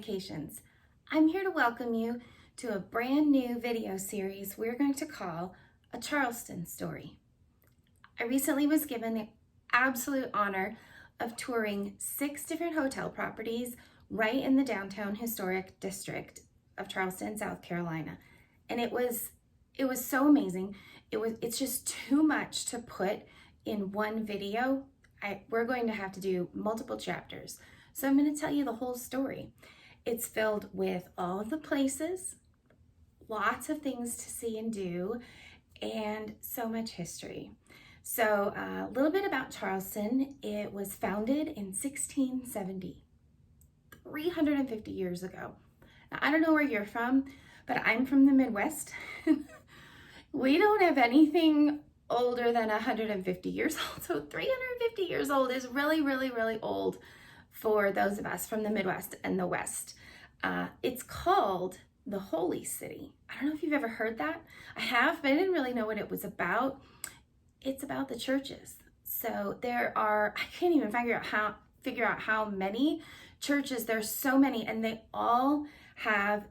Vacations. I'm here to welcome you to a brand new video series we're going to call A Charleston Story. I recently was given the absolute honor of touring 6 different hotel properties right in the downtown historic district of Charleston, South Carolina. And it was so amazing. It's just too much to put in one video. We're going to have to do multiple chapters. So I'm going to tell you the whole story. It's filled with all of the places, lots of things to see and do, and so much history. So a little bit about Charleston. It was founded in 1670, 350 years ago. Now, I don't know where you're from, but I'm from the Midwest. We don't have anything older than 150 years old. So 350 years old is really, really, really old for those of us from the Midwest and the West. It's called the Holy City. I don't know if you've ever heard that. I have, but I didn't really know what it was about. It's about the churches. So there are, I can't even figure out how many churches. There's so many, and they all have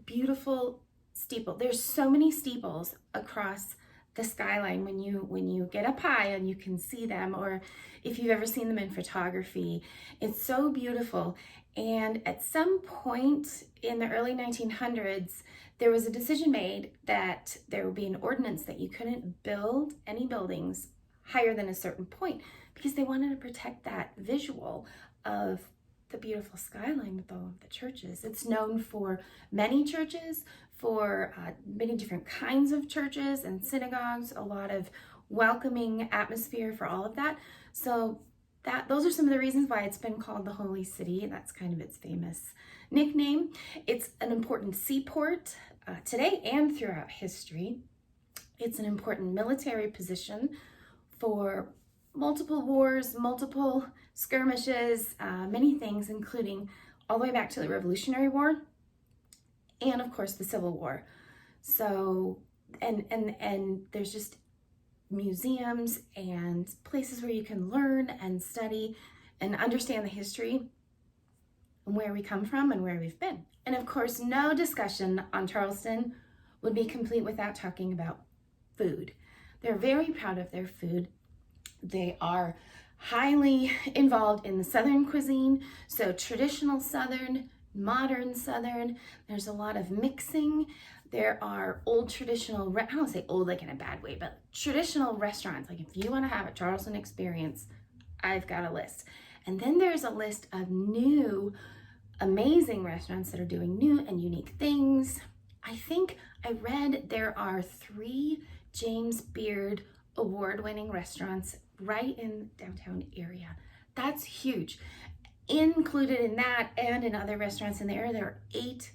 beautiful steeple. There's so many steeples across the skyline when you get up high and you can see them, or if you've ever seen them in photography. It's so beautiful. And at some point in the early 1900s, there was a decision made that there would be an ordinance that you couldn't build any buildings higher than a certain point, because they wanted to protect that visual of the beautiful skyline with all of the churches. It's known for many churches, for many different kinds of churches and synagogues, a lot of welcoming atmosphere for all of that. So those are some of the reasons why it's been called the Holy City. That's kind of its famous nickname. It's an important seaport today and throughout history. It's an important military position for multiple wars, multiple skirmishes, many things, including all the way back to the Revolutionary War and of course the Civil War. So, and there's just museums and places where you can learn and study and understand the history and where we come from and where we've been. And of course, no discussion on Charleston would be complete without talking about food. They're very proud of their food. They are highly involved in the Southern cuisine, so traditional Southern, modern Southern. There's a lot of mixing. There are old traditional, I don't say old like in a bad way, but traditional restaurants. Like if you want to have a Charleston experience, I've got a list. And then there's a list of new, amazing restaurants that are doing new and unique things. I think I read there are 3 James Beard award-winning restaurants right in the downtown area. That's huge. Included in that and in other restaurants in the area, there are 8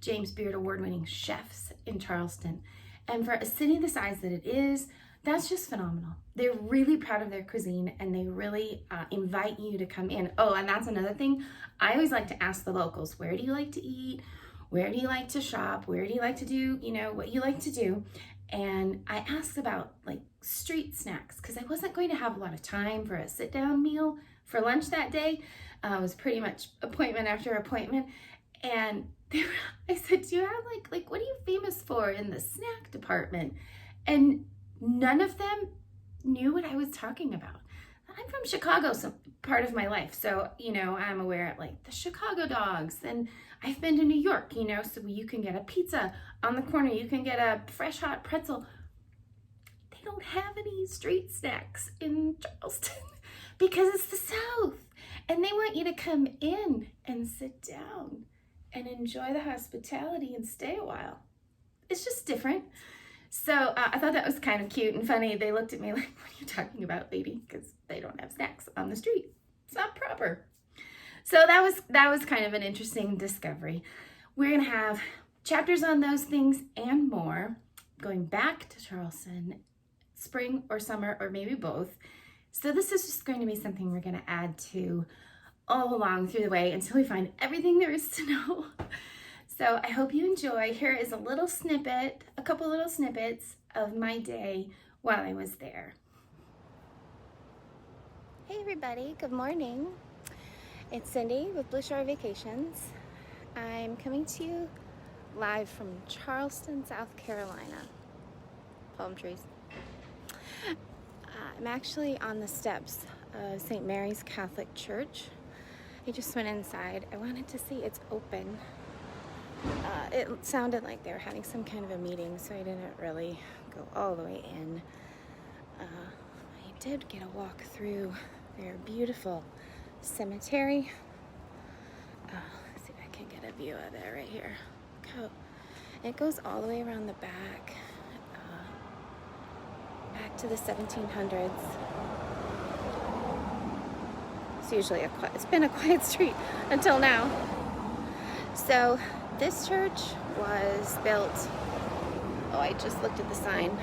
James Beard award-winning chefs in Charleston. And for a city the size that it is, that's just phenomenal. They're really proud of their cuisine, and they really invite you to come in. Oh, and that's another thing. I always like to ask the locals, where do you like to eat? Where do you like to shop? Where do you like to do, what you like to do? And I asked about like street snacks, because I wasn't going to have a lot of time for a sit-down meal for lunch that day. It was pretty much appointment after appointment. And I said, do you have like what are you famous for in the snack department? And none of them knew what I was talking about. I'm from Chicago, some part of my life. So, I'm aware of like the Chicago dogs, and I've been to New York, so you can get a pizza on the corner. You can get a fresh hot pretzel. They don't have any street snacks in Charleston because it's the South, and they want you to come in and sit down and enjoy the hospitality and stay a while. It's just different. So I thought that was kind of cute and funny. They looked at me like, what are you talking about, lady? Because they don't have snacks on the street. It's not proper. So that was kind of an interesting discovery. We're going to have chapters on those things and more, going back to Charleston, spring or summer, or maybe both. So this is just going to be something we're going to add to all along through the way until we find everything there is to know. So I hope you enjoy. Here is a couple little snippets of my day while I was there. Hey everybody, good morning. It's Cindy with Blue Shore Vacations. I'm coming to you live from Charleston, South Carolina. Palm trees. I'm actually on the steps of St. Mary's Catholic Church. I just went inside. I wanted to see it's open. It sounded like they were having some kind of a meeting, so I didn't really go all the way in. I did get a walk through their beautiful cemetery. Let's see if I can get a view of it right here. Look how it goes all the way around the back, back to the 1700s. It's been a quiet street until now. So this church was built, oh, I just looked at the sign.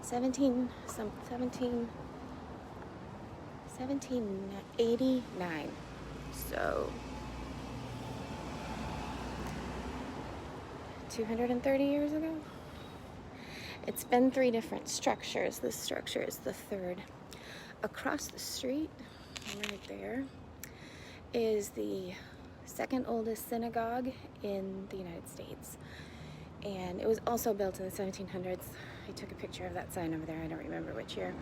1789. So 230 years ago. It's been 3 different structures. This structure is the 3rd. Across the street, right there, is the 2nd oldest synagogue in the United States. And it was also built in the 1700s. I took a picture of that sign over there. I don't remember which year.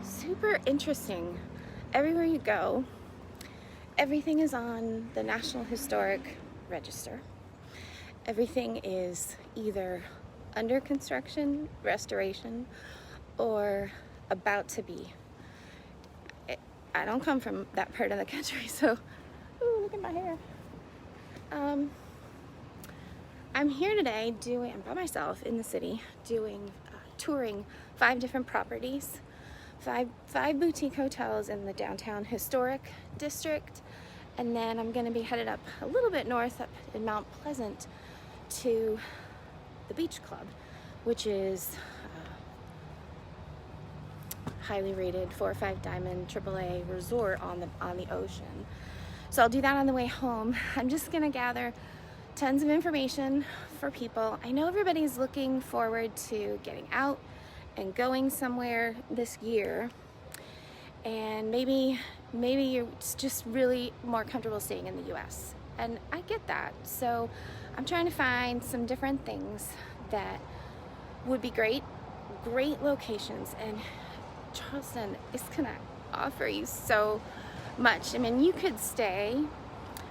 Super interesting. Everywhere you go, everything is on the National Historic Register. Everything is either under construction, restoration, or about to be. I don't come from that part of the country, so, ooh, look at my hair. I'm here today I'm by myself in the city touring 5 different properties, five boutique hotels in the downtown historic district, and then I'm going to be headed up a little bit north up in Mount Pleasant to the Beach Club, which is highly rated 4 or 5 diamond AAA resort on the ocean. So I'll do that on the way home. I'm just gonna gather tons of information for people. I know everybody's looking forward to getting out and going somewhere this year, and maybe you're just really more comfortable staying in the US, and I get that. So I'm trying to find some different things that would be great locations, and Charleston is gonna offer you so much. I mean, you could stay,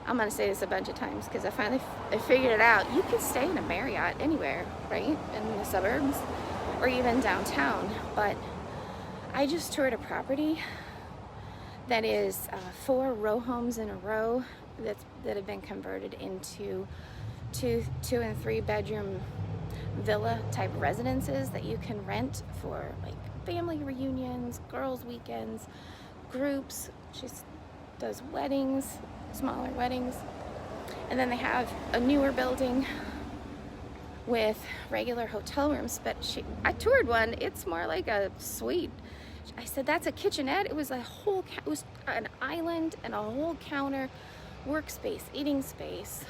I'm gonna say this a bunch of times because I figured it out. You could stay in a Marriott anywhere, right? In the suburbs or even downtown. But I just toured a property that is 4 row homes in a row that have been converted into 2 and 3 bedroom villa type residences that you can rent for like family reunions, girls' weekends, groups. She does weddings, smaller weddings. And then they have a newer building with regular hotel rooms, but I toured one. It's more like a suite. I said, that's a kitchenette. It was it was an island and a whole counter, workspace, eating space,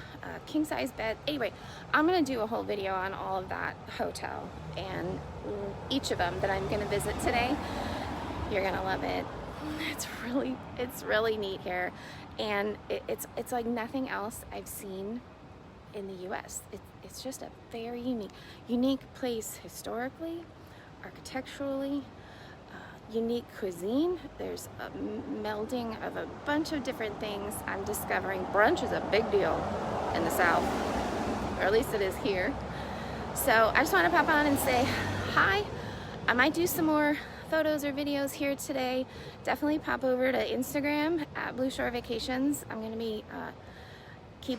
king size bed. Anyway, I'm gonna do a whole video on all of that hotel and each of them that I'm gonna visit today. You're gonna love it. It's really neat here, and it's like nothing else I've seen in the US. It's just a very unique place historically, architecturally, unique cuisine. There's a melding of a bunch of different things. I'm discovering brunch is a big deal in the South, or at least it is here. So I just want to pop on and say hi. I might do some more photos or videos here today. Definitely pop over to Instagram at Blue Shore Vacations. I'm going to be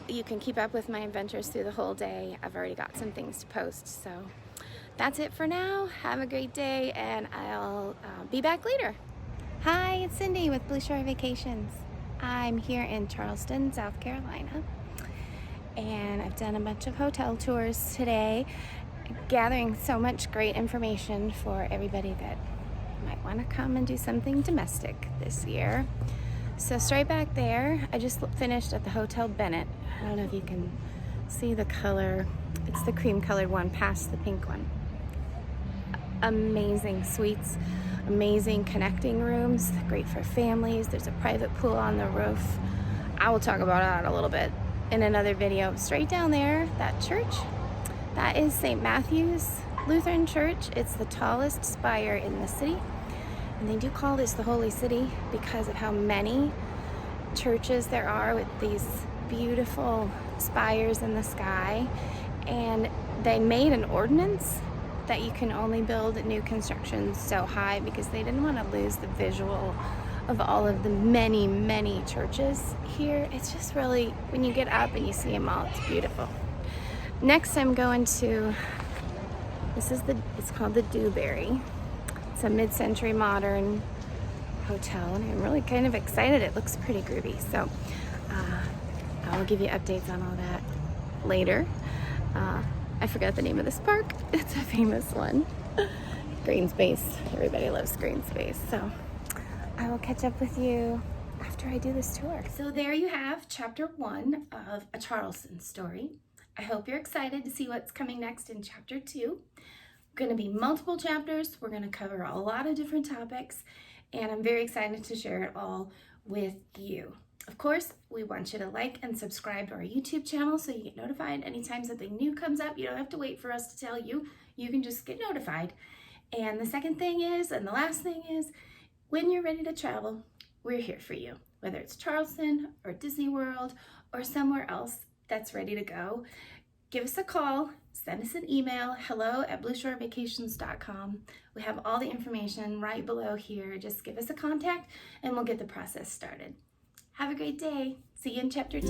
you can keep up with my adventures through the whole day. I've already got some things to post. So that's it for now. Have a great day, and I'll be back later. Hi, it's Cindy with Blue Shore Vacations. I'm here in Charleston, South Carolina, and I've done a bunch of hotel tours today, gathering so much great information for everybody that might want to come and do something domestic this year. So straight back there, I just finished at the Hotel Bennett. I don't know if you can see the color. It's the cream colored one past the pink one. amazing suites, amazing connecting rooms, great for families. There's a private pool on the roof. I will talk about that a little bit in another video. Straight down there, that church, that is St. Matthew's Lutheran Church. It's the tallest spire in the city. And they do call this the Holy City because of how many churches there are with these beautiful spires in the sky. And they made an ordinance that you can only build new construction so high because they didn't want to lose the visual of all of the many, many churches here. It's just really, when you get up and you see them all, it's beautiful. Next I'm going to, it's called the Dewberry. It's a mid-century modern hotel, and I'm really kind of excited. It looks pretty groovy, so I'll give you updates on all that later. I forgot the name of this park. It's a famous one. Green space. Everybody loves green space, so I will catch up with you after I do this tour. So there you have chapter 1 of A Charleston Story. I hope you're excited to see what's coming next in chapter 2. Going to be multiple chapters. We're going to cover a lot of different topics, and I'm very excited to share it all with you. Of course, we want you to like and subscribe to our YouTube channel so you get notified anytime something new comes up. You don't have to wait for us to tell you. You can just get notified. And the second thing is, and the last thing is, when you're ready to travel, we're here for you. Whether it's Charleston or Disney World or somewhere else that's ready to go, give us a call, send us an email, hello@blueshorevacations.com. We have all the information right below here. Just give us a contact and we'll get the process started. Have a great day. See you in chapter 2.